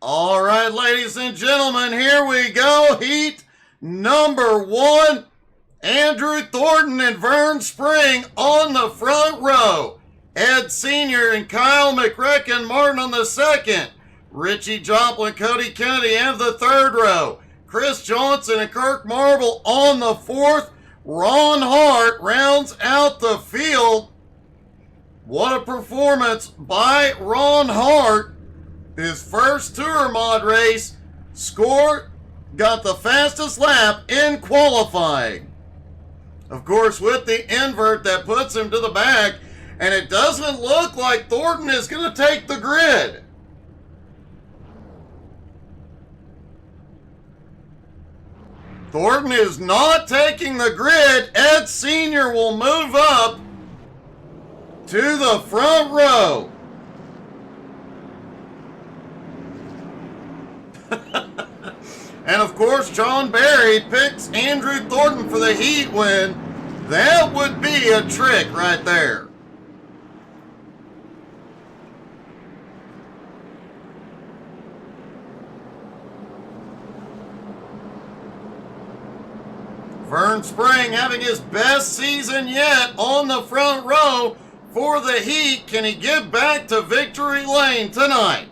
All right, ladies and gentlemen, here we go. Heat number one. Andrew Thornton and Vern Spring on the front row. Ed Sr. and Kyle McRecken Martin on the second. Richie Joplin, Cody Kennedy have the third row. Chris Johnson and Kirk Marble on the fourth. Ron Hart rounds out the field. What a performance by Ron Hart. His first Tour Mod race, got the fastest lap in qualifying. Of course, with the invert that puts him to the back, and it doesn't look like Thornton is going to take the grid. Thornton is not taking the grid. Ed Sr. will move up to the front row. And of course, John Barry picks Andrew Thornton for the heat win. That would be a trick right there. Vern Spring having his best season yet on the front row for the heat. Can he get back to victory lane tonight?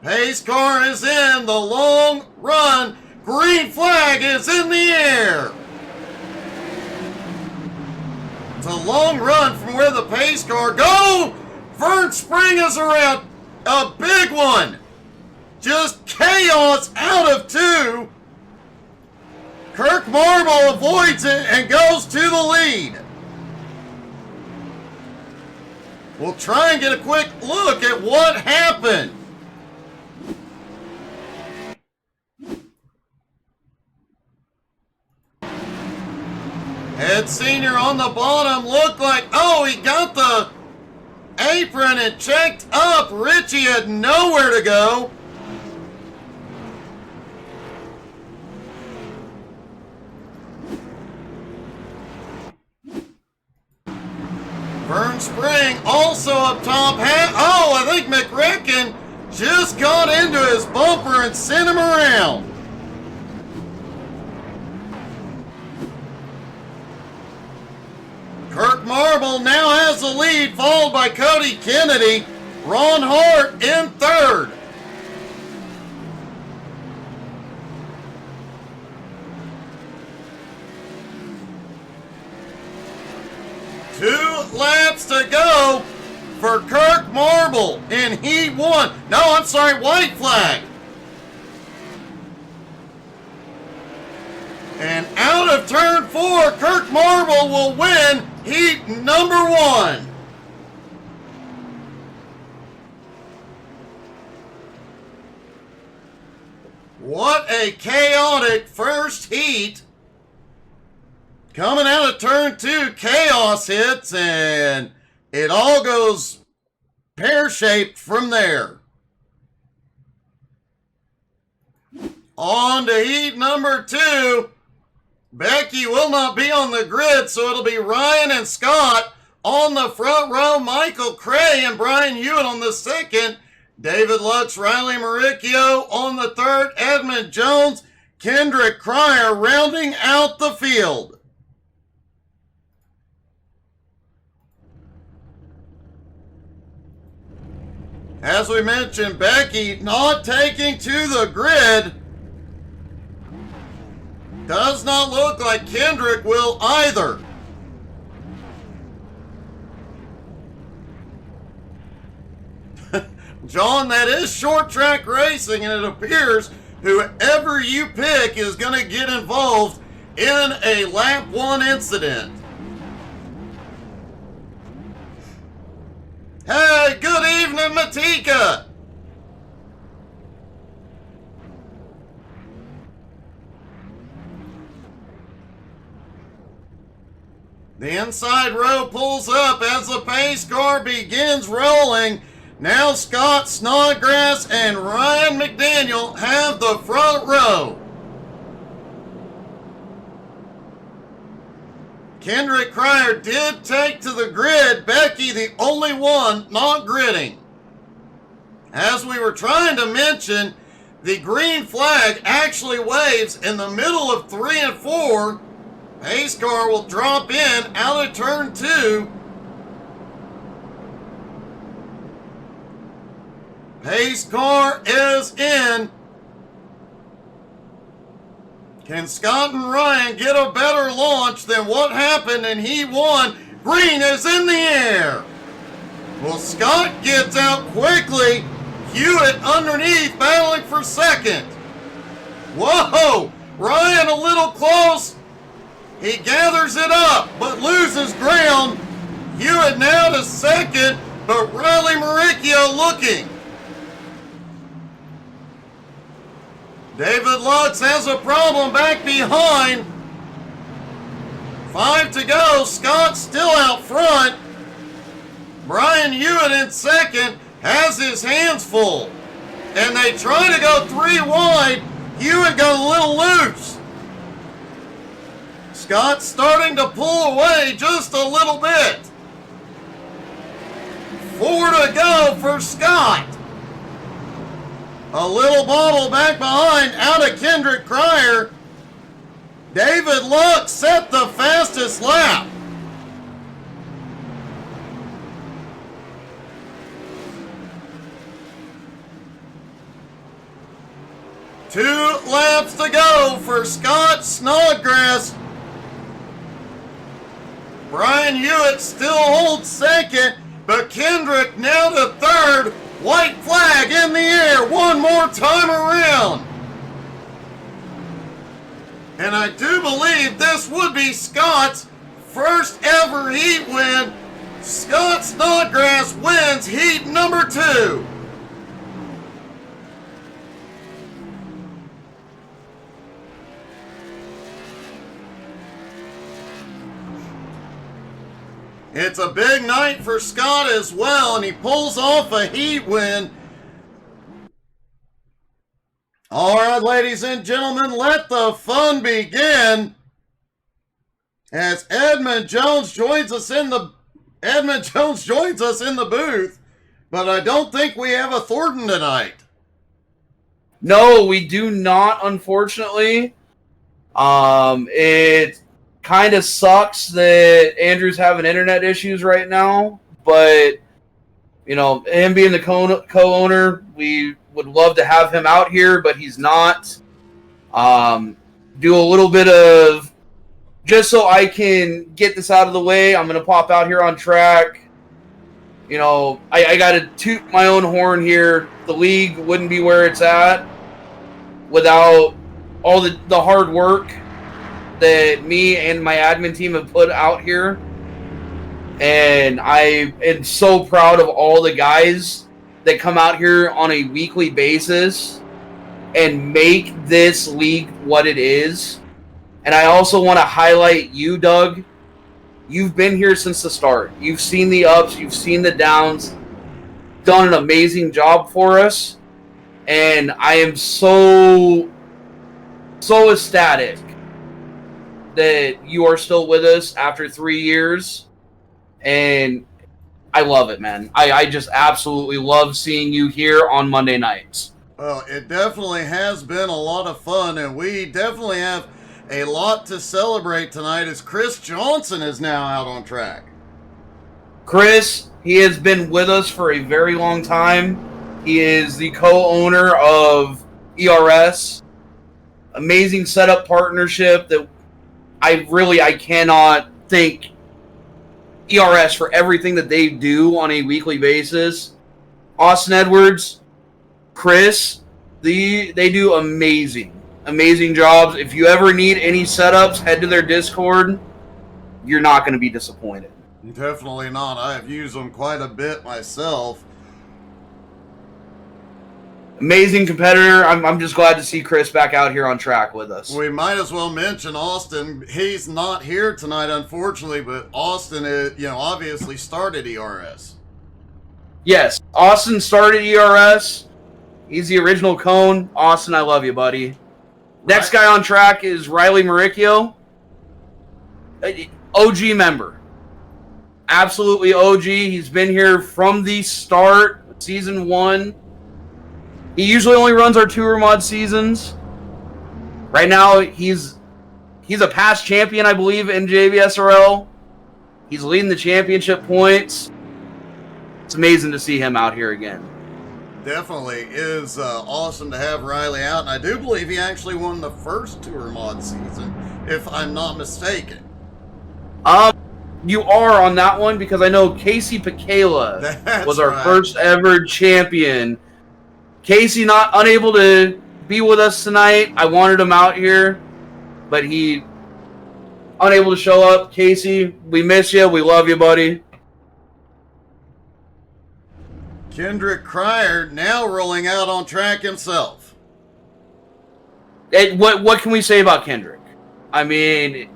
Pace car is in the long run. Green flag is in the air. It's a long run from where the pace car go. Vern Spring is around a big one. Just chaos out of two. Kirk Marble avoids it and goes to the lead. We'll try and get a quick look at what happened. Ed Sr. on the bottom looked like, he got the apron and checked up. Richie had nowhere to go. Vern Spring also up top. I think McRecken just got into his bumper and sent him around. Kirk Marble now has the lead, followed by Cody Kennedy. Ron Hart in third. Two laps to go for Kirk Marble in Heat 1. No, I'm sorry, white flag. And out of turn 4, Kirk Marble will win Heat number 1. What a chaotic first heat. Coming out of turn 2, chaos hits, and it all goes pear-shaped from there. On to heat number 2. Becky will not be on the grid, so it'll be Ryan and Scott on the front row. Michael Cray and Brian Hewitt on the second. David Lux, Riley Maricchio on the third. Edmund Jones, Kendrick Cryer rounding out the field. As we mentioned, Becky not taking to the grid. Does not look like Kendrick will either. John, that is short track racing, and it appears whoever you pick is going to get involved in a lap 1 incident. Hey, good evening, Matika. The inside row pulls up as the pace car begins rolling. Now Scott Snodgrass and Ryan McDaniel have the front row. Kendrick Cryer did take to the grid. Becky, the only one not gridding. As we were trying to mention, the green flag actually waves in the middle of 3 and 4. Pace car will drop in out of turn 2. Pace car is in. Can Scott and Ryan get a better launch than what happened in Heat 1? Green is in the air. Well, Scott gets out quickly. Hewitt underneath, battling for second. Whoa! Ryan a little close. He gathers it up, but loses ground. Hewitt now to second, but Riley Maricchio looking. David Lutz has a problem back behind. 5 to go. Scott still out front. Brian Hewitt in second has his hands full. And they try to go 3 wide. Hewitt got a little loose. Scott starting to pull away just a little bit. 4 to go for Scott. A little bobble back behind out of Kendrick Cryer. David Luck set the fastest lap. Two laps to go for Scott Snodgrass. Brian Hewitt still holds second, but Kendrick now to third. White flag in the air one more time around. And I do believe this would be Scott's first ever heat win. Scott Snodgrass wins heat number 2. It's a big night for Scott as well, and he pulls off a heat win. All right, ladies and gentlemen, let the fun begin. As Edmund Jones joins us in the booth, but I don't think we have a Thornton tonight. No, we do not, unfortunately. It kind of sucks that Andrew's having internet issues right now, but, you know, him being the co-owner, we would love to have him out here, but he's not. Do a little bit of, just so I can get this out of the way, I'm going to pop out here on track. You know, I got to toot my own horn here. The league wouldn't be where it's at without all the hard work that me and my admin team have put out here. And I am so proud of all the guys that come out here on a weekly basis and make this league what it is. And I also want to highlight you, Doug. You've been here since the start. You've seen the ups, you've seen the downs, done an amazing job for us. And I am so ecstatic that you are still with us after 3 years. And I love it, man. I just absolutely love seeing you here on Monday nights. Well, it definitely has been a lot of fun, and we definitely have a lot to celebrate tonight as Chris Johnson is now out on track. Chris, he has been with us for a very long time. He is the co-owner of ERS. Amazing setup partnership that I cannot thank ERS for everything that they do on a weekly basis. Austin Edwards, Chris, they do amazing jobs. If you ever need any setups, head to their Discord. You're not going to be disappointed. Definitely not. I have used them quite a bit myself. Amazing competitor. I'm just glad to see Chris back out here on track with us. We might as well mention Austin. He's not here tonight, unfortunately, but Austin is, obviously started ERS. Yes, Austin started ERS. He's the original cone. Austin, I love you, buddy. Next guy on track is Riley Maricchio. OG member. Absolutely OG. He's been here from the start, season 1. He usually only runs our tour mod seasons. Right now, he's a past champion, I believe, in JBSRL. He's leading the championship points. It's amazing to see him out here again. Definitely is awesome to have Riley out, and I do believe he actually won the first tour mod season, if I'm not mistaken. You are on that one because I know Casey Pekela was our first ever champion. Casey not unable to be with us tonight. I wanted him out here, but he unable to show up. Casey, we miss you. We love you, buddy. Kendrick Cryer now rolling out on track himself. What can we say about Kendrick? I mean,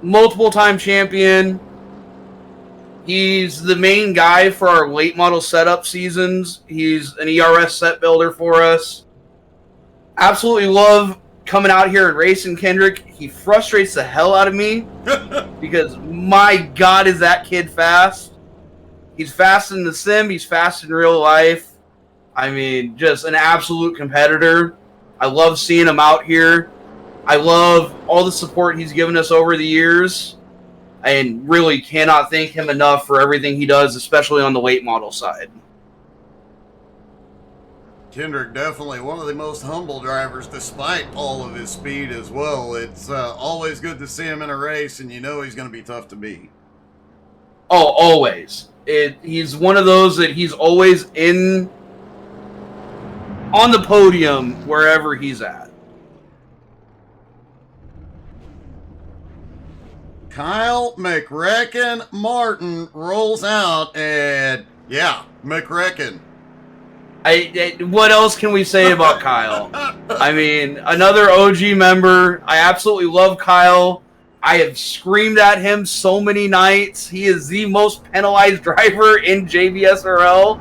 multiple-time champion. He's the main guy for our late model setup seasons. He's an ERS set builder for us. Absolutely love coming out here and racing Kendrick. He frustrates the hell out of me because, my God, is that kid fast. He's fast in the sim. He's fast in real life. I mean, just an absolute competitor. I love seeing him out here. I love all the support he's given us over the years. And really cannot thank him enough for everything he does, especially on the late model side. Kendrick definitely one of the most humble drivers, despite all of his speed as well. It's always good to see him in a race, and you know he's going to be tough to beat. Oh, always. He's one of those that he's always on the podium wherever he's at. Kyle McRecken Martin rolls out, and yeah, McRecken. What else can we say about Kyle? I mean, another OG member. I absolutely love Kyle. I have screamed at him so many nights. He is the most penalized driver in JBSRL,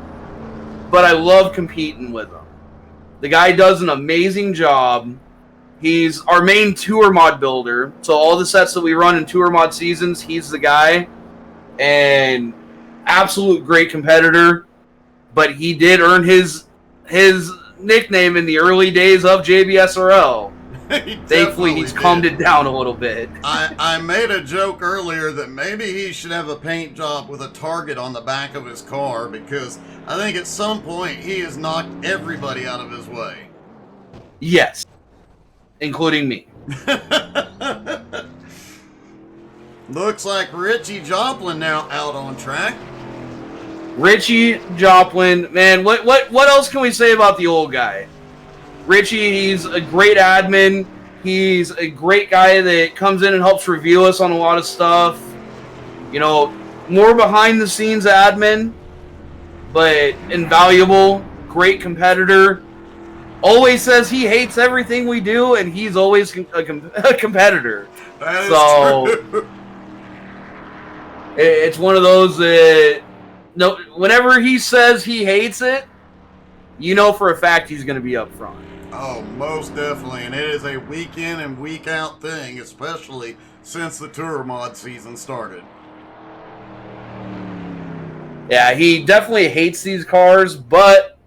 but I love competing with him. The guy does an amazing job. He's our main tour mod builder, so all the sets that we run in tour mod seasons, he's the guy, and absolute great competitor. But he did earn his nickname in the early days of JBSRL. Thankfully, he's calmed it down a little bit. I made a joke earlier that maybe he should have a paint job with a target on the back of his car, because I think at some point he has knocked everybody out of his way. Yes. Including me. Looks like Richie Joplin now out on track. Richie Joplin, man, what else can we say about the old guy? Richie, he's a great admin. He's a great guy that comes in and helps review us on a lot of stuff. You know, more behind the scenes admin, but invaluable, great competitor. Always says he hates everything we do, and he's always a competitor. That is true. It's one of those that whenever he says he hates it, you know for a fact he's going to be up front. Oh, most definitely, and it is a week in and week out thing, especially since the tour mod season started. Yeah, he definitely hates these cars, but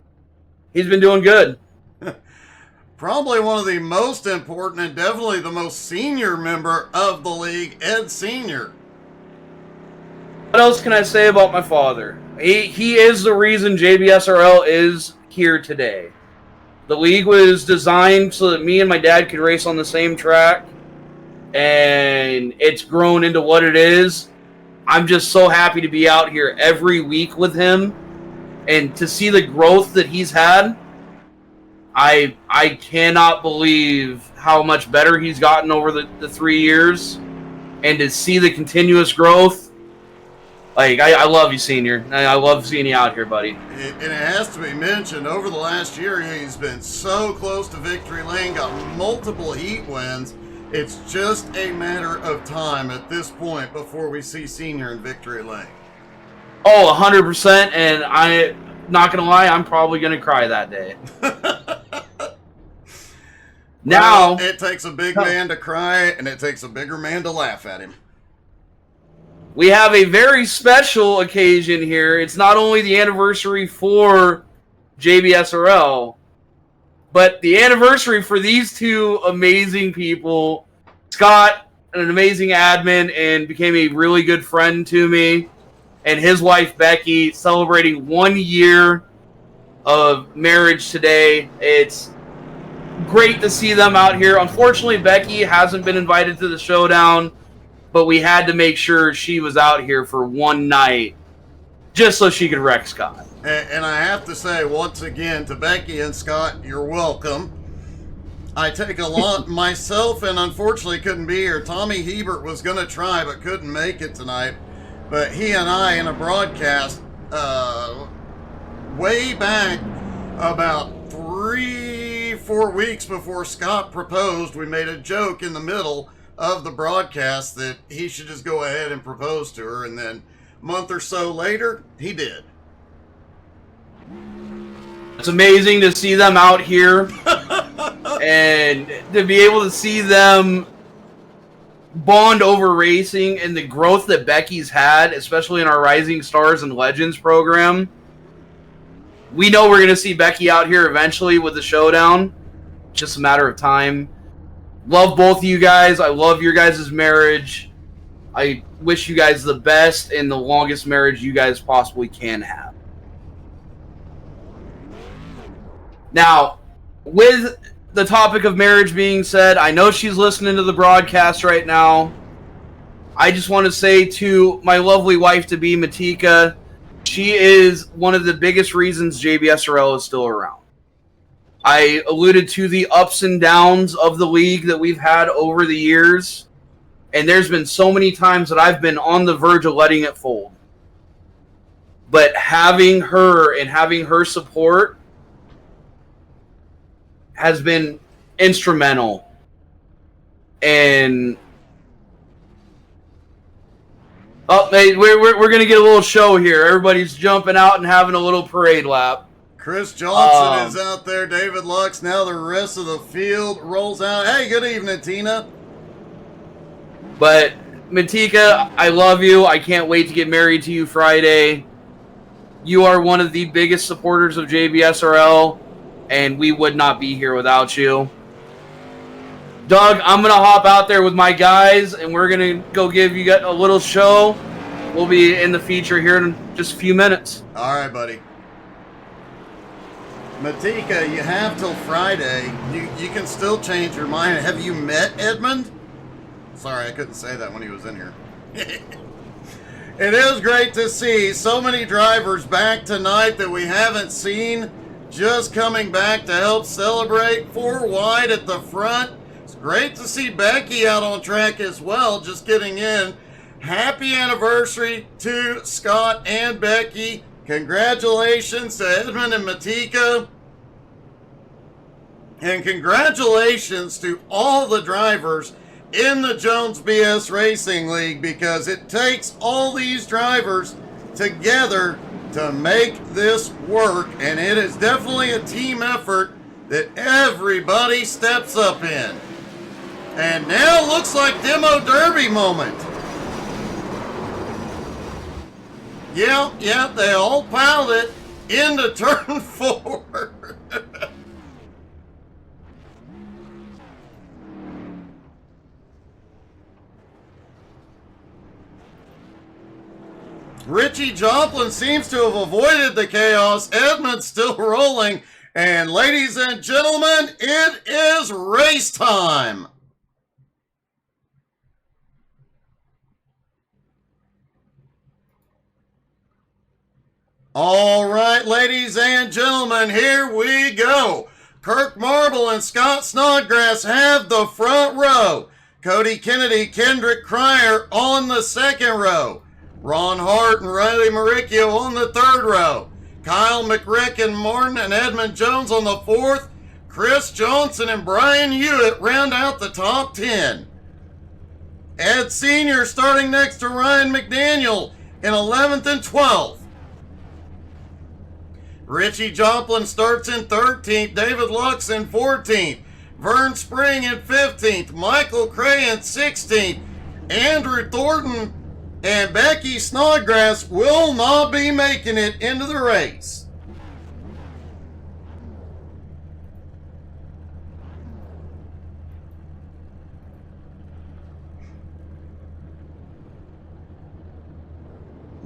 he's been doing good. Probably one of the most important and definitely the most senior member of the league, Ed Sr. What else can I say about my father? He is the reason JBSRL is here today. The league was designed so that me and my dad could race on the same track, and it's grown into what it is. I'm just so happy to be out here every week with him and to see the growth that he's had. I cannot believe how much better he's gotten over the 3 years, and to see the continuous growth. Like, I love you, Senior. I love seeing you out here, buddy. And it has to be mentioned, over the last year, he's been so close to victory lane, got multiple heat wins. It's just a matter of time at this point before we see Senior in victory lane. Oh, 100%, and I'm not going to lie, I'm probably going to cry that day. Now, well, it takes a big man to cry, and it takes a bigger man to laugh at him. We have a very special occasion here. It's not only the anniversary for JBSRL, But the anniversary for these two amazing people, Scott, an amazing admin, and became a really good friend to me, and his wife, Becky, celebrating 1 year of marriage today. It's great to see them out here. Unfortunately, Becky hasn't been invited to the showdown, but we had to make sure she was out here for one night just so she could wreck Scott. And I have to say, once again, to Becky and Scott, you're welcome. I take a lot myself, and unfortunately couldn't be here. Tommy Hebert was going to try, but couldn't make it tonight. But he and I, in a broadcast way back about 3-4 weeks before Scott proposed, we made a joke in the middle of the broadcast that he should just go ahead and propose to her, and then a month or so later, he did. It's amazing to see them out here and to be able to see them bond over racing and the growth that Becky's had, especially in our Rising Stars and Legends program. We know we're going to see Becky out here eventually with the showdown. Just a matter of time. Love both of you guys. I love your guys' marriage. I wish you guys the best and the longest marriage you guys possibly can have. Now, with the topic of marriage being said, I know she's listening to the broadcast right now. I just want to say to my lovely wife-to-be, Matika, she is one of the biggest reasons JBSRL is still around. I alluded to the ups and downs of the league that we've had over the years, and there's been so many times that I've been on the verge of letting it fold. But having her and having her support has been instrumental. And we're going to get a little show here. Everybody's jumping out and having a little parade lap. Chris Johnson is out there. David Lux. Now the rest of the field rolls out. Hey, good evening, Tina. But Matika, I love you. I can't wait to get married to you Friday. You are one of the biggest supporters of JBSRL, and we would not be here without you. Doug, I'm going to hop out there with my guys, and we're going to go give you a little show. We'll be in the feature here in just a few minutes. All right, buddy. Matika, you have till Friday. You can still change your mind. Have you met Edmund? Sorry, I couldn't say that when he was in here. It is great to see so many drivers back tonight that we haven't seen, just coming back to help celebrate. 4 wide at the front. It's great to see Becky out on track as well, just getting in. Happy anniversary to Scott and Becky. Congratulations to Edmund and Matika. And congratulations to all the drivers in the Jones BS Racing League, because it takes all these drivers together to make this work, and it is definitely a team effort that everybody steps up in. And now it looks like Demo Derby moment. Yeah, they all piled it into turn 4. Richie Joplin seems to have avoided the chaos. Edmund's still rolling. And ladies and gentlemen, it is race time. All right, ladies and gentlemen, here we go. Kirk Marble and Scott Snodgrass have the front row. Cody Kennedy, Kendrick Cryer on the second row. Ron Hart and Riley Maricchio on the third row. Kyle McRick and Martin and Edmund Jones on the fourth. Chris Johnson and Brian Hewitt round out the top 10. Ed Sr. starting next to Ryan McDaniel in 11th and 12th. Richie Joplin starts in 13th. David Lux in 14th. Vern Spring in 15th. Michael Cray in 16th. Andrew Thornton and Becky Snodgrass will not be making it into the race.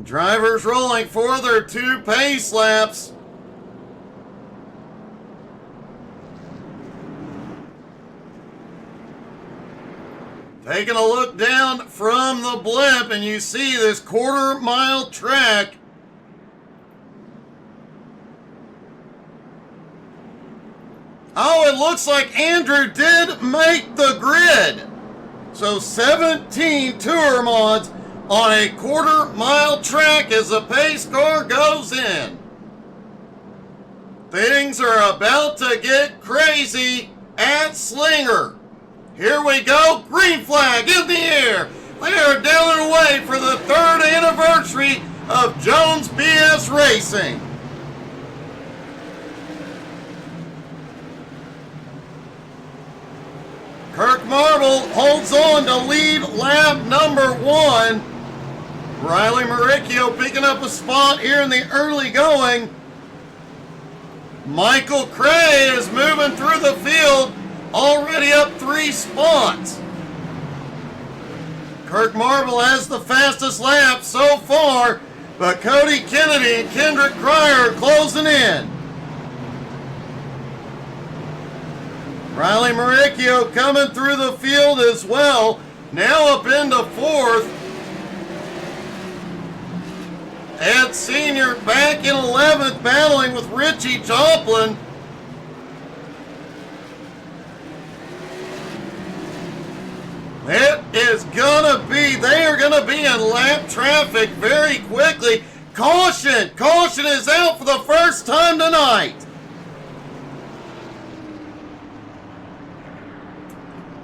Drivers rolling for their 2 pace laps. Taking a look down from the blimp, and you see this quarter-mile track. Oh, it looks like Andrew did make the grid. So 17 tour mods on a quarter-mile track as the pace car goes in. Things are about to get crazy at Slinger. Here we go, green flag in the air. They are down and away for the 3rd anniversary of Jones BS Racing. Kirk Marble holds on to lead lap number 1. Riley Maricchio picking up a spot here in the early going. Michael Cray is moving through the field, already up 3 spots. Kirk Marble has the fastest lap so far, but Cody Kennedy and Kendrick Cryer are closing in. Riley Maricchio coming through the field as well, now up into 4th. Ed Sr. back in 11th, battling with Richie Joplin. It is gonna be, they are gonna be in lap traffic very quickly. Caution! Caution is out for the first time tonight.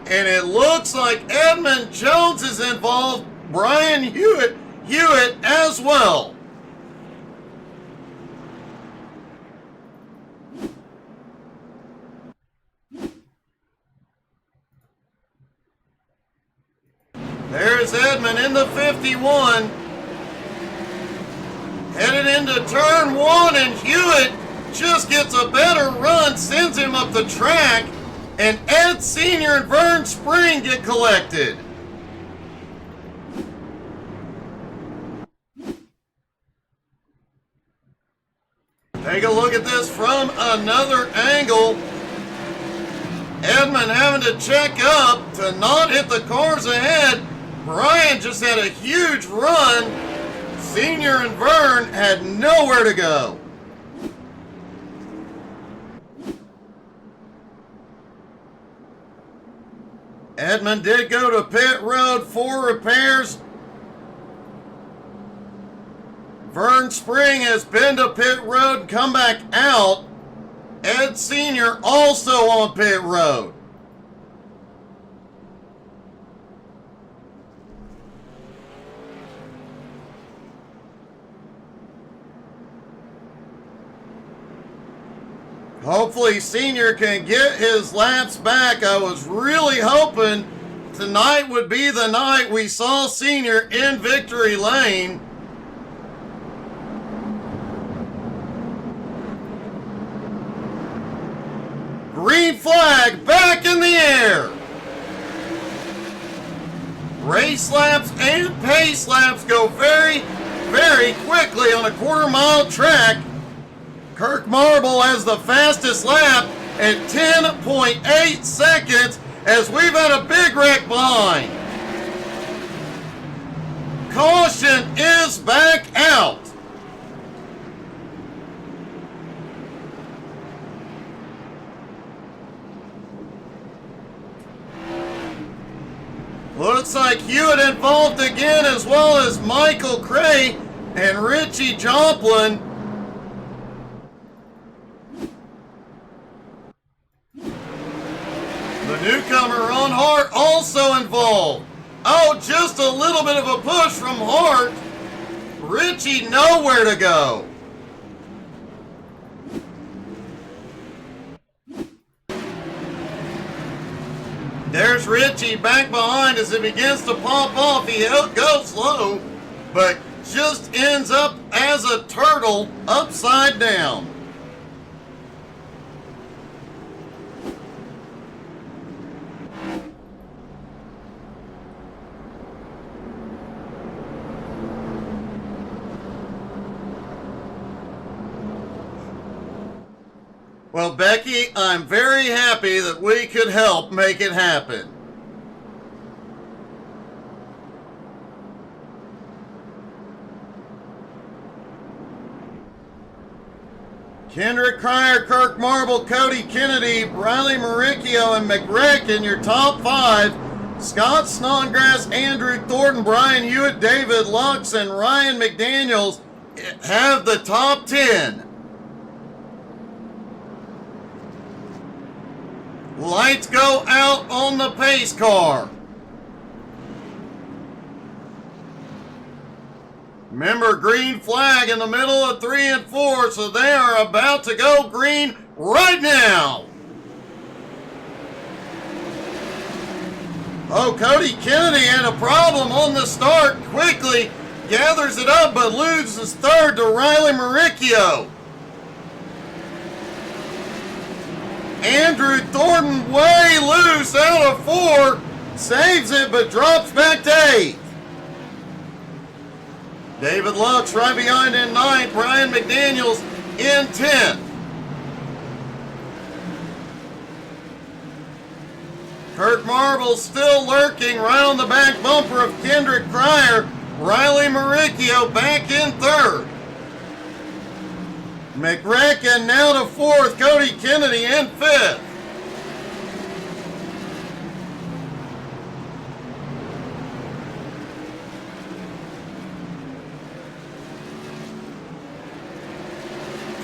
And it looks like Edmund Jones is involved, Brian Hewitt as well. There's Edmund in the 51. Headed into turn 1, and Hewitt just gets a better run, sends him up the track, and Ed Sr. and Vern Spring get collected. Take a look at this from another angle. Edmund having to check up to not hit the cars ahead. Brian just had a huge run. Senior and Vern had nowhere to go. Edmund did go to pit road for repairs. Vern Spring has been to pit road, come back out. Ed Sr. also on pit road. Hopefully Senior can get his laps back. I was really hoping tonight would be the night we saw Senior in victory lane. Green flag back in the air. Race laps and pace laps go very, very quickly on a quarter-mile track. Kirk Marble has the fastest lap at 10.8 seconds as we've had a big wreck behind. Caution is back out. Looks like Hewitt involved again, as well as Michael Cray and Richie Joplin. The newcomer Ron Hart also involved. Oh, just a little bit of a push from Hart. Richie nowhere to go. There's Richie back behind as it begins to pop off. He goes low, but just ends up as a turtle upside down. Well, Becky, I'm very happy that we could help make it happen. Kendrick Cryer, Kirk Marble, Cody Kennedy, Riley Maricchio, and McRick in your top 5. Scott Snodgrass, Andrew Thornton, Brian Hewitt, David Lux, and Ryan McDaniels have the top 10. Lights go out on the pace car. Remember, green flag in the middle of 3 and 4, so they are about to go green right now. Oh, Cody Kennedy had a problem on the start. Quickly gathers it up, but loses third to Riley Maricchio. Andrew Thornton way loose out of 4. Saves it, but drops back to 8. David Lux right behind in 9th. Brian McDaniels in 10th. Kirk Marble still lurking right on the back bumper of Kendrick Cryer. Riley Maricchio back in 3rd. McRacken now to 4th. Cody Kennedy in 5th.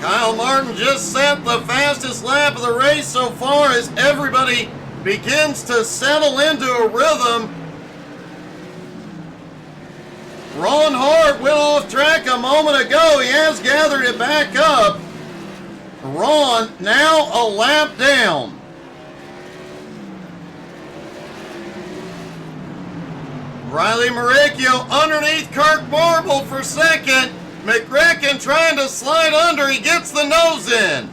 Kyle Martin just set the fastest lap of the race so far as everybody begins to settle into a rhythm. Ron Hart went off track a moment ago. He has gathered it back up. Ron now a lap down. Riley Maricchio underneath Kirk Marble for 2nd. McRacken trying to slide under. He gets the nose in.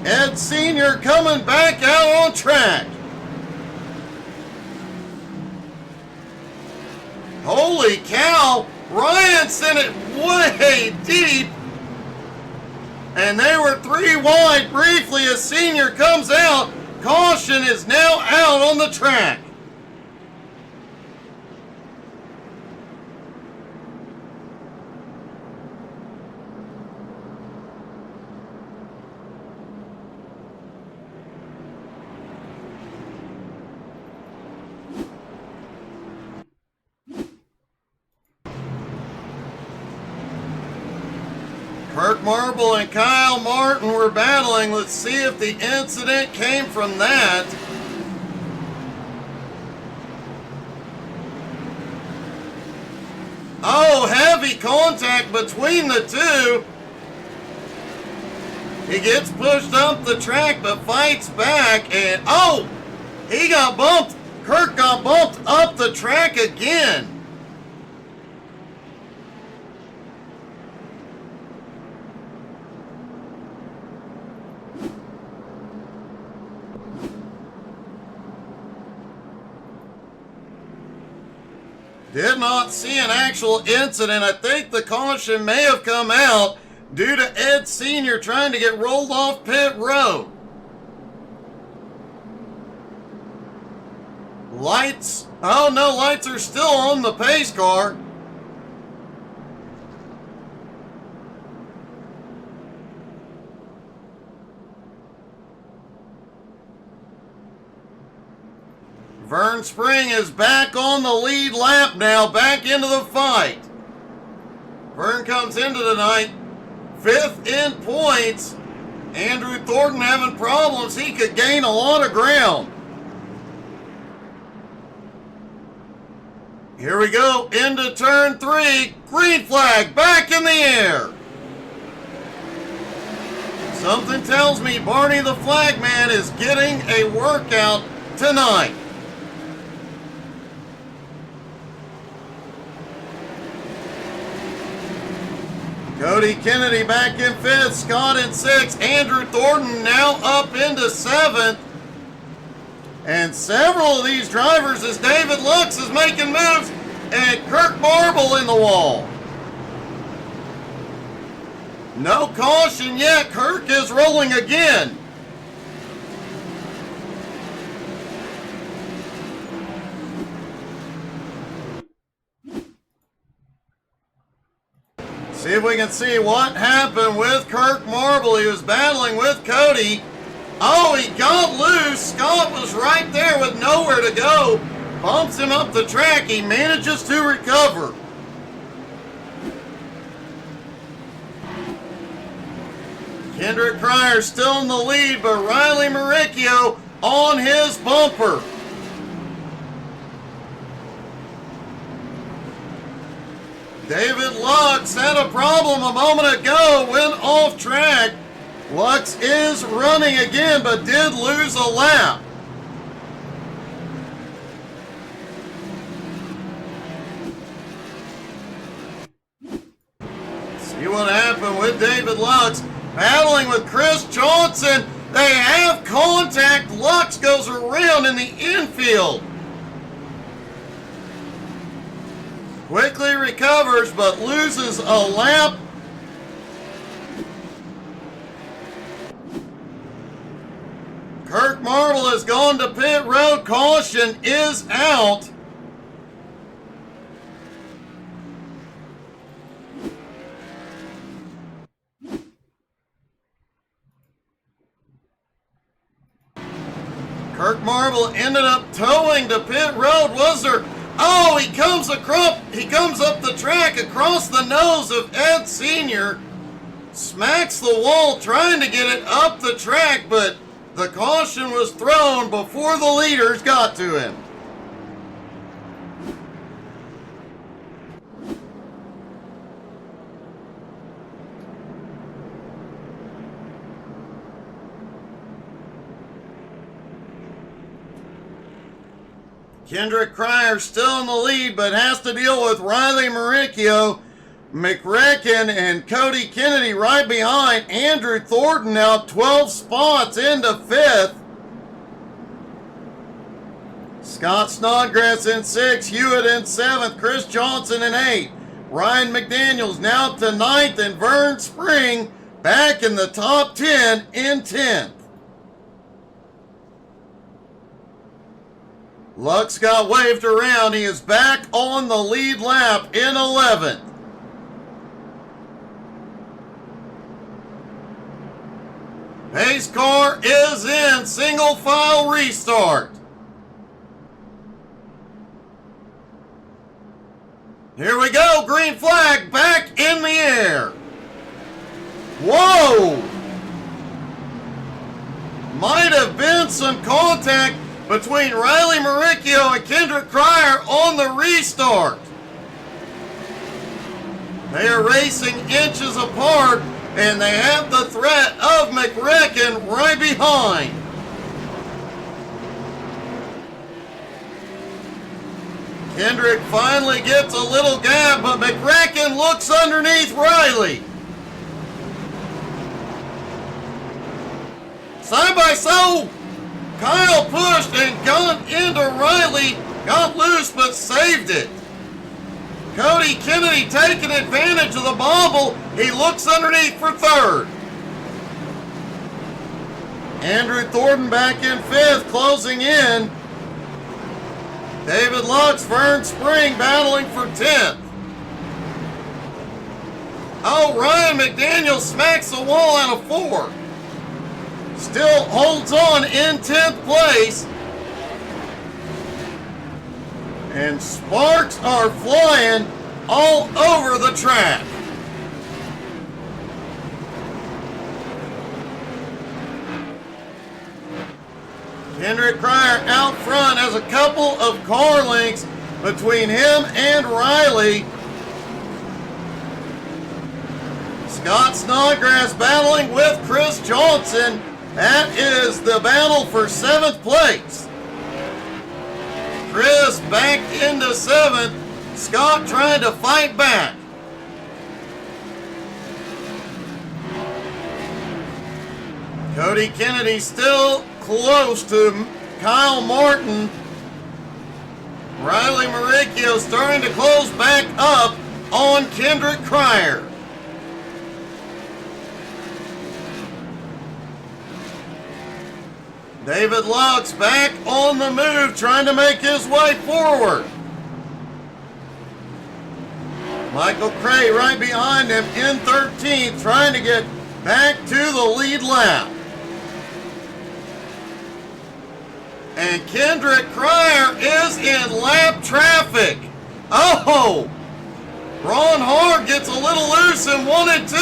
Ed Sr. coming back out on track. Holy cow. Ryan sent it way deep. And they were 3 wide briefly as Sr. comes out. Caution is now out on the track. Kirk Marble and Kyle Martin were battling. Let's see if the incident came from that. Oh, heavy contact between the two. He gets pushed up the track but fights back, and oh, he got bumped. Kirk got bumped up the track again. Did not see an actual incident. I think the caution may have come out due to Ed Sr. trying to get rolled off pit road. Lights. Oh no, lights are still on the pace car. Vern Spring is back on the lead lap now, back into the fight. Vern comes into the night 5th in points. Andrew Thornton having problems. He could gain a lot of ground. Here we go into turn 3. Green flag back in the air. Something tells me Barney the Flagman is getting a workout tonight. Cody Kennedy back in 5th, Scott in 6th, Andrew Thornton now up into 7th. And several of these drivers as David Lux is making moves and Kirk Marble in the wall. No caution yet. Kirk is rolling again. See if we can see what happened with Kirk Marble. He was battling with Cody. Oh, he got loose. Scott was right there with nowhere to go. Bumps him up the track. He manages to recover. Kendrick Pryor still in the lead, but Riley Maricchio on his bumper. David Lux had a problem a moment ago, went off track. Lux is running again, but did lose a lap. See what happened with David Lux. Battling with Chris Johnson. They have contact. Lux goes around in the infield. Quickly recovers, but loses a lap. Kirk Marble has gone to pit road. Caution is out. Kirk Marble ended up towing to pit road. Was there? Oh, he comes up the track across the nose of Ed Sr. Smacks the wall trying to get it up the track, but the caution was thrown before the leaders got to him. Kendrick Pryor still in the lead, but has to deal with Riley Maricchio, McRecken, and Cody Kennedy right behind. Andrew Thornton now 12 spots into 5th. Scott Snodgrass in 6th, Hewitt in 7th, Chris Johnson in 8th. Ryan McDaniels now to 9th, and Vern Spring back in the top 10 in 10th. Lux got waved around. He is back on the lead lap in 11th. Pace car is in. Single file restart. Here we go. Green flag back in the air. Whoa! Might have been some contact between Riley Maricchio and Kendrick Pryor on the restart. They are racing inches apart, and they have the threat of McRecken right behind. Kendrick finally gets a little gap, but McRecken looks underneath Riley. Side by side. Kyle pushed and got into Riley, got loose but saved it. Cody Kennedy taking advantage of the bobble. He looks underneath for 3rd. Andrew Thornton back in 5th, closing in. David Lux, Vern Spring battling for 10th. Oh, Ryan McDaniel smacks the wall out of 4. Still holds on in 10th place. And sparks are flying all over the track. Kendrick Pryor out front has a couple of car lengths between him and Riley. Scott Snodgrass battling with Chris Johnson. That is the battle for 7th place. Chris back into 7th. Scott trying to fight back. Cody Kennedy still close to Kyle Martin. Riley Maricchio starting to close back up on Kendrick Pryor. David Lux back on the move, trying to make his way forward. Michael Cray right behind him in 13th, trying to get back to the lead lap. And Kendrick Cryer is in lap traffic. Oh! Ron Hart gets a little loose in 1 and 2,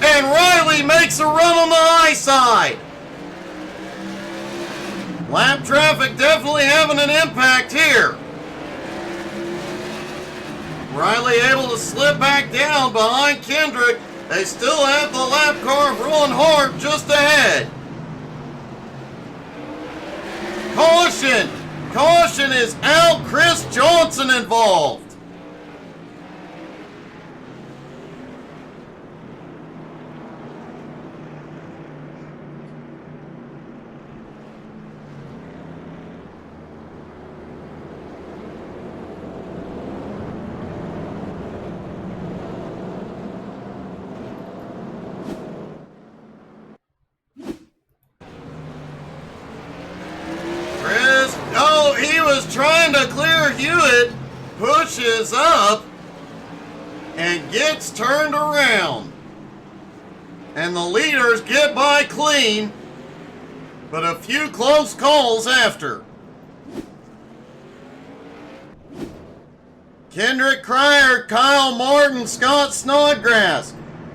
and Riley makes a run on the high side. Lap traffic definitely having an impact here. Riley able to slip back down behind Kendrick. They still have the lap car of Ron Hart just ahead. Caution! Caution is out. Chris Johnson involved. He was trying to clear Hewitt, pushes up, and gets turned around. And the leaders get by clean, but a few close calls after. Kendrick Cryer, Kyle Martin, Scott Snodgrass,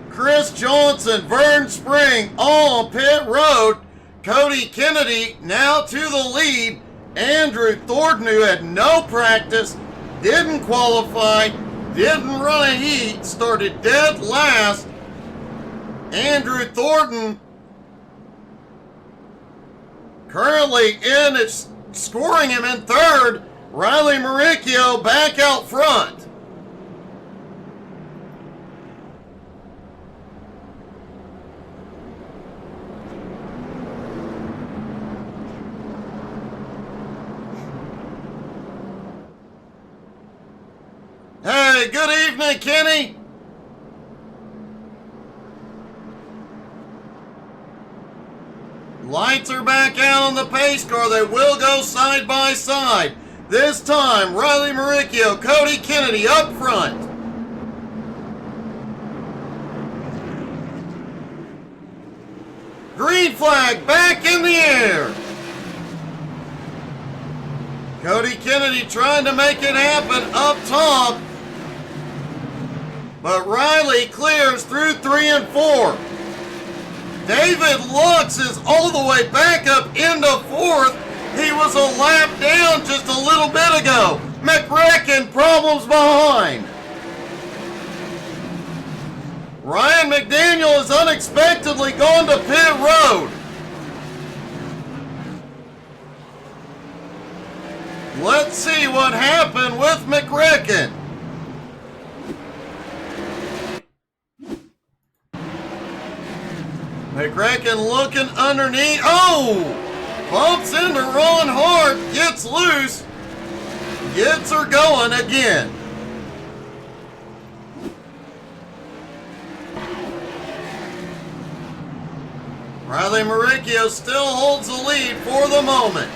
Chris Johnson, Vern Spring, all on pit road. Cody Kennedy now to the lead. Andrew Thornton, who had no practice, didn't qualify, didn't run a heat, started dead last. Andrew Thornton currently in it, scoring him in third. Riley Maricchio back out front. Hey, good evening, Kenny. Lights are back out on the pace car. They will go side by side. This time, Riley Maricchio, Cody Kennedy up front. Green flag back in the air. Cody Kennedy trying to make it happen up top. But Riley clears through 3 and 4. David Lux is all the way back up into 4th. He was a lap down just a little bit ago. McRacken problems behind. Ryan McDaniel has unexpectedly gone to pit road. Let's see what happened with McRacken. McRacken looking underneath. Oh! Bumps into Ron Hart. Gets loose. Gets her going again. Riley Maricchio still holds the lead for the moment.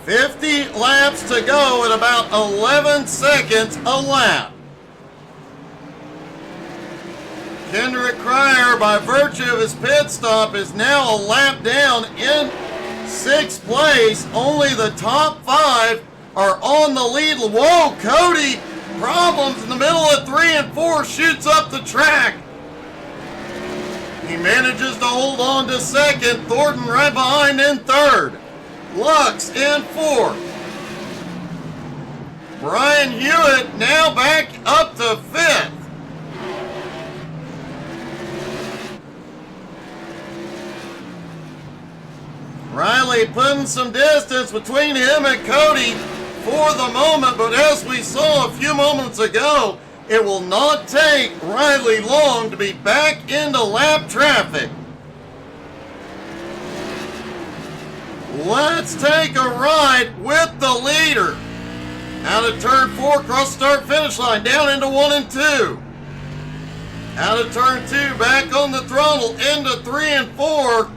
"50 laps to go at about 11 seconds a lap." Kendrick Cryer, by virtue of his pit stop, is now a lap down in 6th place. Only the top 5 are on the lead. Whoa, Cody, problems in the middle of 3 and 4, shoots up the track. He manages to hold on to 2nd. Thornton right behind in 3rd. Lux in 4th. Brian Hewitt now back up to 5th. Riley putting some distance between him and Cody for the moment, but as we saw a few moments ago, it will not take Riley long to be back into lap traffic. Let's take a ride with the leader Out of turn 4, cross start finish line, down into 1 and 2. Out of turn 2, back on the throttle, into 3 and 4.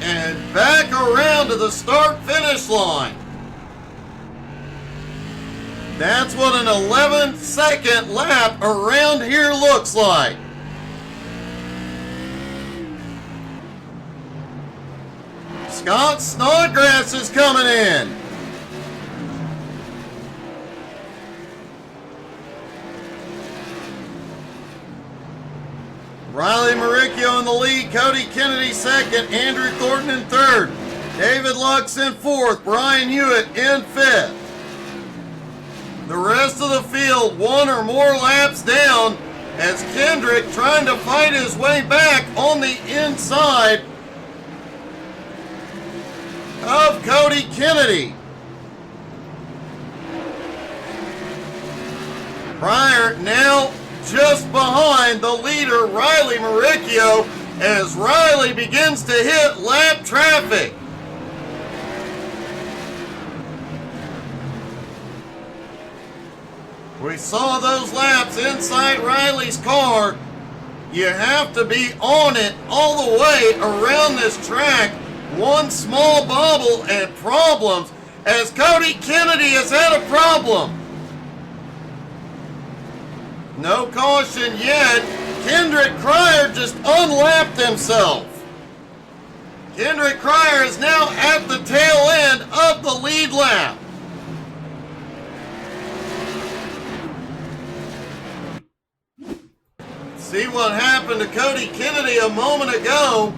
And back around to the start finish line. That's what an 11-second lap around here looks like. Scott Snodgrass is coming in. Riley Maricchio in the lead, Cody Kennedy second, Andrew Thornton in third, David Lux in fourth, Brian Hewitt in fifth. The rest of the field 1 or more laps down as Kendrick trying to fight his way back on the inside of Cody Kennedy. Pryor now just behind the leader, Riley Maricchio, as Riley begins to hit lap traffic. We saw those laps inside Riley's car. You have to be on it all the way around this track. One small bobble and problems, as Cody Kennedy has had a problem. No caution yet. Kendrick Cryer just unlapped himself. Kendrick Cryer is now at the tail end of the lead lap. See what happened to Cody Kennedy a moment ago.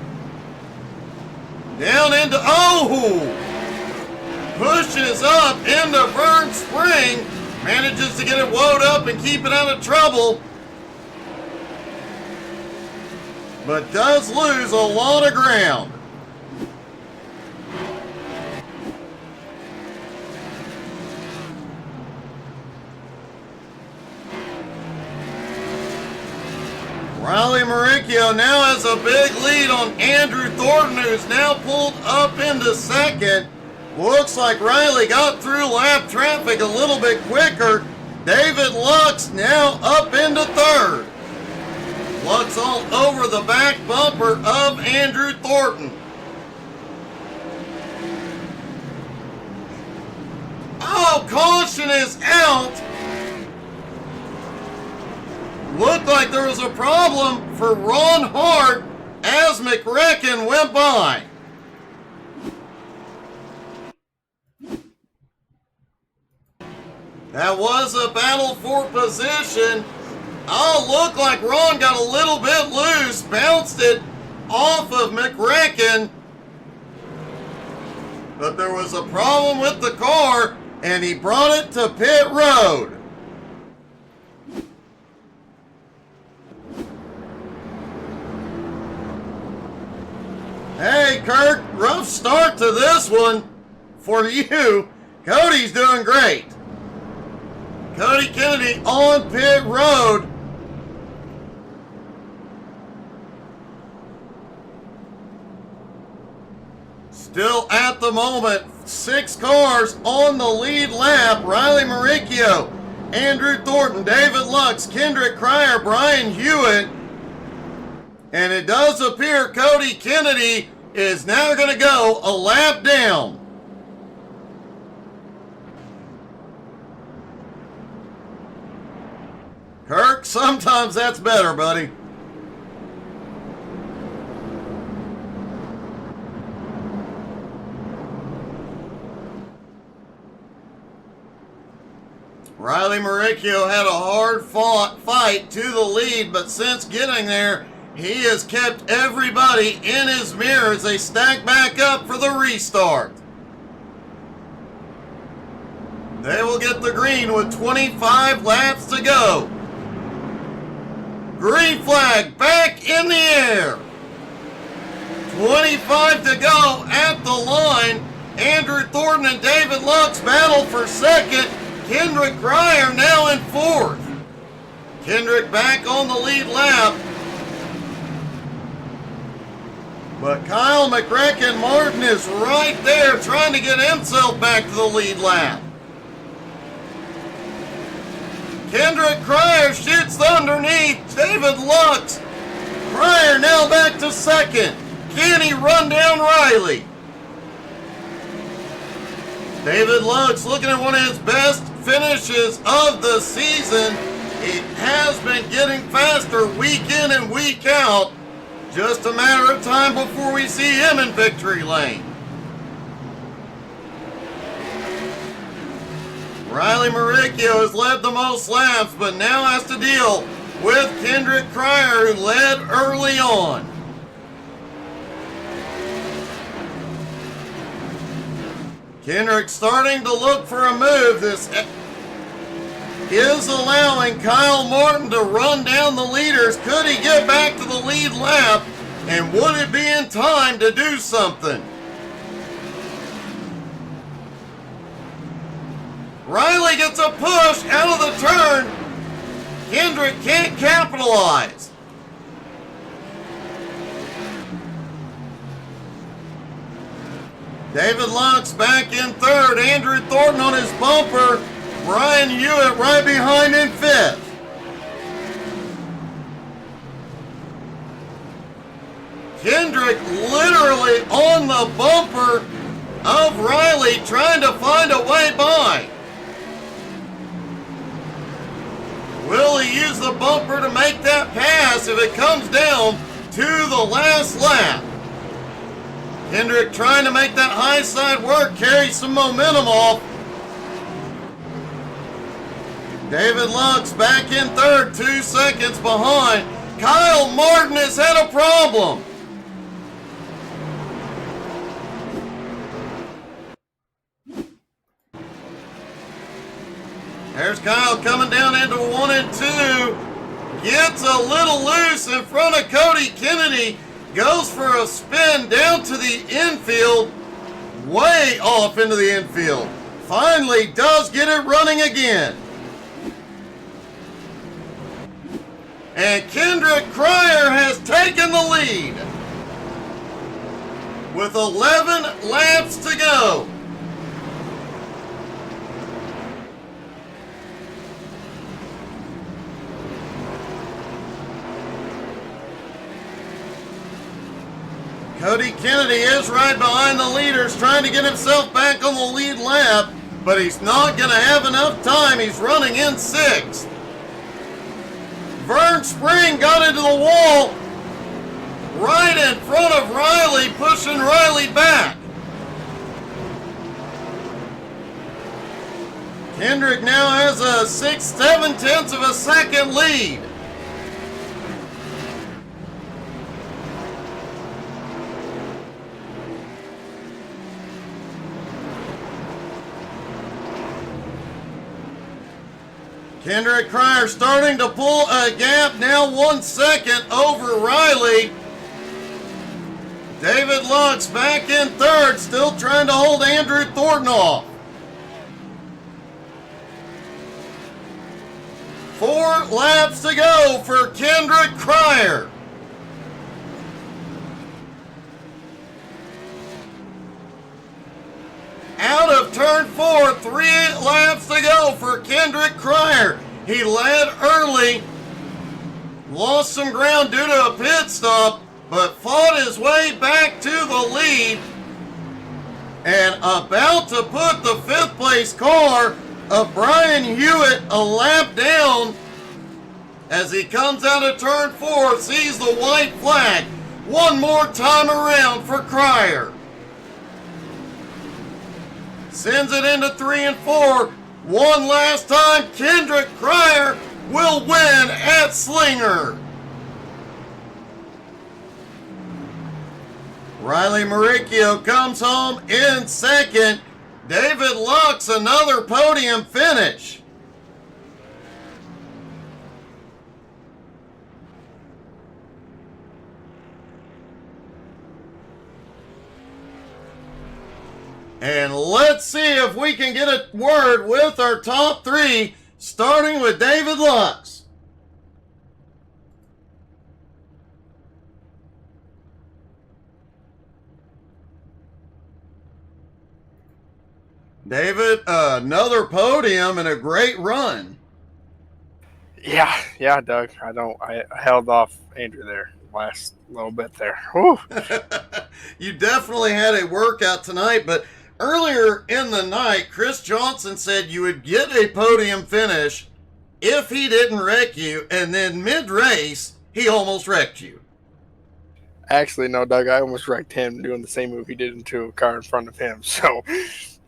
Down into, pushes up into Vern Spring. Manages to get it wound up and keep it out of trouble. But does lose a lot of ground. Riley Maricchio now has a big lead on Andrew Thornton, who's now pulled up into second. Looks like Riley got through lap traffic a little bit quicker. David Lux now up into third. Lux all over the back bumper of Andrew Thornton. Oh, caution is out. Looked like there was a problem for Ron Hart as McRecken went by. That was a battle for position. Oh, looked like Ron got a little bit loose, bounced it off of McRecken. But there was a problem with the car, and he brought it to pit road. Hey, Kirk, rough start to this one for you. Cody's doing great. Cody Kennedy on pit road. Still at the moment, 6 cars on the lead lap. Riley Maricchio, Andrew Thornton, David Lux, Kendrick Cryer, Brian Hewitt. And it does appear Cody Kennedy is now going to go a lap down. Kirk, sometimes that's better, buddy. Riley Maricchio had a hard fight to the lead, but since getting there, he has kept everybody in his mirror as they stack back up for the restart. They will get the green with 25 laps to go. Green flag back in the air. 25 to go at the line. Andrew Thornton and David Lux battle for second. Kendrick Cryer now in fourth. Kendrick back on the lead lap. But Kyle McRecken Martin is right there trying to get himself back to the lead lap. Kendrick Cryer shoots underneath David Lux. Cryer now back to second. Can he run down Riley? David Lux looking at one of his best finishes of the season. He has been getting faster week in and week out. Just a matter of time before we see him in victory lane. Riley Maricchio has led the most laps, but now has to deal with Kendrick Cryer, who led early on. Kendrick starting to look for a move. This is allowing Kyle Martin to run down the leaders. Could he get back to the lead lap? And would it be in time to do something? Riley gets a push out of the turn. Kendrick can't capitalize. David Lux back in third. Andrew Thornton on his bumper. Brian Hewitt right behind in fifth. Kendrick literally on the bumper of Riley, trying to find a way by. Will he use the bumper to make that pass if it comes down to the last lap? Kendrick trying to make that high side work, carry some momentum off. David Lux back in third, 2 seconds behind. Kyle Martin has had a problem. There's Kyle coming down into 1 and 2. Gets a little loose in front of Cody Kennedy. Goes for a spin down to the infield. Way off into the infield. Finally does get it running again. And Kendrick Cryer has taken the lead. With 11 laps to go. Cody Kennedy is right behind the leaders, trying to get himself back on the lead lap, but he's not going to have enough time. He's running in 6th. Vern Spring got into the wall right in front of Riley, pushing Riley back. Kendrick now has a 7/10 of a second lead. Kendrick Cryer starting to pull a gap, now 1 second over Riley. David Lux back in third, still trying to hold Andrew Thornton off. 4 laps to go for Kendrick Cryer. Out of turn 4, 3 laps to go for Kendrick Cryer. He led early, lost some ground due to a pit stop, but fought his way back to the lead. And about to put the 5th place car of Brian Hewitt a lap down as he comes out of turn 4, sees the white flag. One more time around for Cryer. Sends it into 3 and 4. One last time, Kendrick Cryer will win at Slinger. Riley Maricchio comes home in second. David Lux, another podium finish. And let's see if we can get a word with our top 3, starting with David Lux. David, another podium and a great run. Yeah, Doug. I held off Andrew there last little bit there. Whew. You definitely had a workout tonight, but earlier in the night, Chris Johnson said you would get a podium finish if he didn't wreck you, and then mid-race, he almost wrecked you. Actually, no, Doug. I almost wrecked him doing the same move he did into a car in front of him. So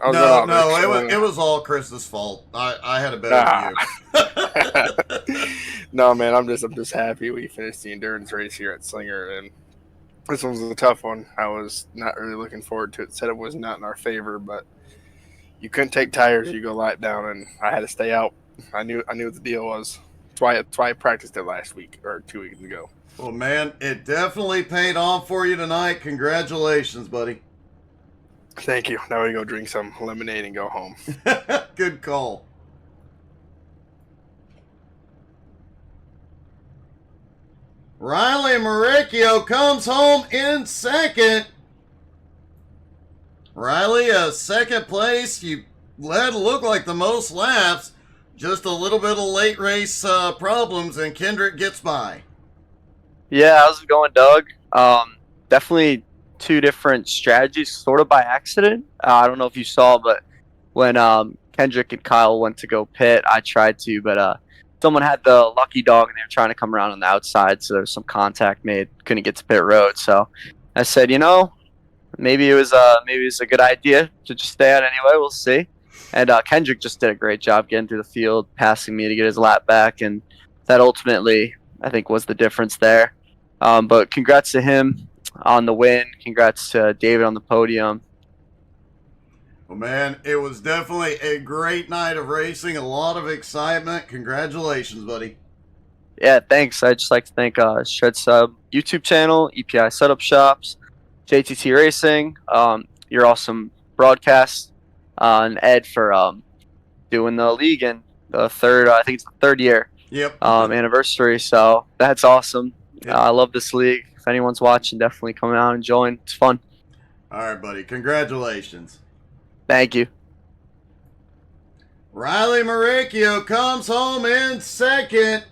I was it was all Chris's fault. I had a better view. No, man, I'm just happy we finished the endurance race here at Slinger, and this one was a tough one. I was not really looking forward to it. Said it was not in our favor, but you couldn't take tires. You go light down, and I had to stay out. I knew what the deal was. That's why I practiced it last week or 2 weeks ago. Well, man, it definitely paid off for you tonight. Congratulations, buddy. Thank you. Now we go drink some lemonade and go home. Good call. Riley Maricchio comes home in second. Riley, second place. You led, look like the most laps. Just a little bit of late race problems, and Kendrick gets by. Yeah, how's it going, Doug? Definitely two different strategies, sort of by accident. I don't know if you saw, but when Kendrick and Kyle went to go pit, I tried to, but someone had the lucky dog, and they were trying to come around on the outside, so there was some contact made. Couldn't get to pit road, so I said, maybe it was a good idea to just stay out anyway. We'll see. And Kendrick just did a great job getting through the field, passing me to get his lap back, and that ultimately, I think, was the difference there. But congrats to him on the win. Congrats to David on the podium. Well, man, it was definitely a great night of racing. A lot of excitement. Congratulations, buddy. Yeah, thanks. I'd just like to thank Shred Sub YouTube channel, EPI Setup Shops, JTT Racing, your awesome broadcast, and Ed for doing the league in the third, I think it's the third year. Yep. Anniversary. So that's awesome. Yep. I love this league. If anyone's watching, definitely come out and join. It's fun. All right, buddy. Congratulations. Thank you. Riley Maricchio comes home in second.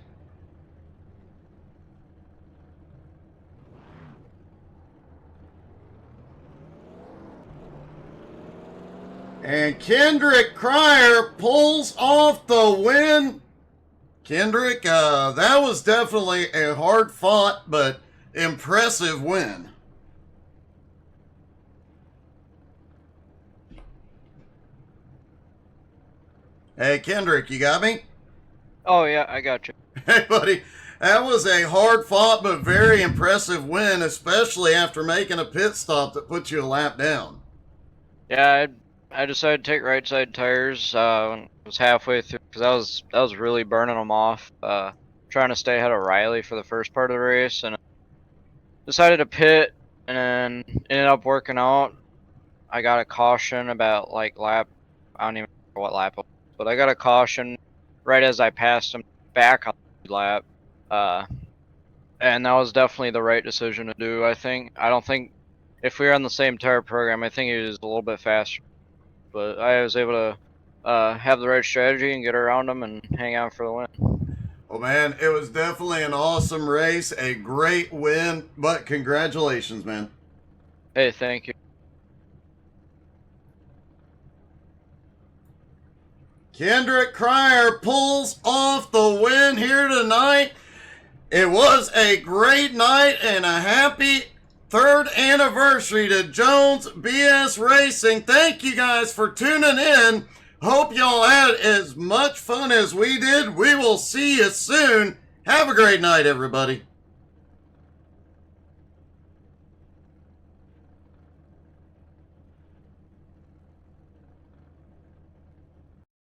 And Kendrick Cryer pulls off the win. Kendrick, that was definitely a hard-fought but impressive win. Hey, Kendrick, you got me? Oh, yeah, I got you. Hey, buddy, that was a hard-fought but very impressive win, especially after making a pit stop that put you a lap down. Yeah, I decided to take right side tires. When I was halfway through because I was really burning them off. Trying to stay ahead of Riley for the first part of the race, and decided to pit, and then ended up working out. I got a caution about lap. I don't even remember what lap it was, but I got a caution right as I passed him back on the lap. And that was definitely the right decision to do. I don't think if we were on the same tire program, I think he was a little bit faster. But I was able to have the right strategy and get around him and hang out for the win. Well, man, it was definitely an awesome race, a great win, but congratulations, man. Hey, thank you. Kendrick Cryer pulls off the win here tonight. It was a great night and a happy third anniversary to Jones BS Racing. Thank you guys for tuning in. Hope y'all had as much fun as we did. We will see you soon. Have a great night, everybody.